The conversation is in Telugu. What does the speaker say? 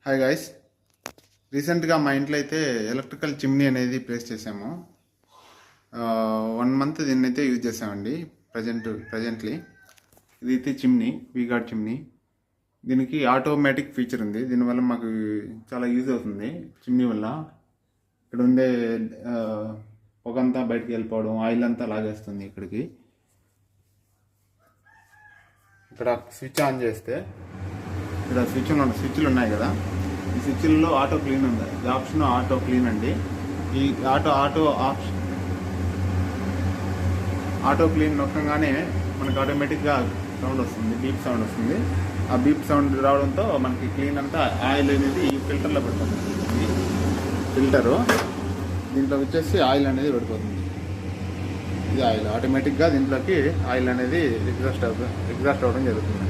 హాయ్ గాయ్స్, రీసెంట్గా మా ఇంట్లో అయితే ఎలక్ట్రికల్ చిమ్నీ అనేది ప్లేస్ చేసాము. 1 మంత్ దీన్ని అయితే యూజ్ చేసామండి. ప్రజెంట్లీ ఇది అయితే చిమ్నీ, వీగార్డ్ చిమ్నీ. దీనికి ఆటోమేటిక్ ఫీచర్ ఉంది. దీనివల్ల మాకు చాలా యూజ్ అవుతుంది. చిమ్నీ వల్ల ఇక్కడ ఉండే పొగంతా బయటికి వెళ్ళిపోవడం, ఆయిల్ అంతా లాగేస్తుంది ఇక్కడికి. ఇక్కడ స్విచ్ ఆన్ చేస్తే ఇక్కడ స్విచ్లు ఉన్నాయి కదా, ఈ స్విచ్ల్లో ఆటో క్లీన్ ఉంది. ఈ ఆప్షన్ ఆటో క్లీన్ అండి. ఈ ఆటో క్లీన్ నొక్కగానే మనకు ఆటోమేటిక్గా సౌండ్ వస్తుంది, బీప్ సౌండ్ వస్తుంది. ఆ బీప్ సౌండ్ రావడంతో మనకి క్లీన్ అంతా ఆయిల్ అనేది ఈ ఫిల్టర్లో పెడుతుంది. ఫిల్టరు దీంట్లో వచ్చేసి ఆయిల్ అనేది పడిపోతుంది. ఇది ఆయిల్ ఆటోమేటిక్గా దీంట్లోకి ఆయిల్ అనేది ఎగ్జాస్ట్ అవ్వడం జరుగుతుంది.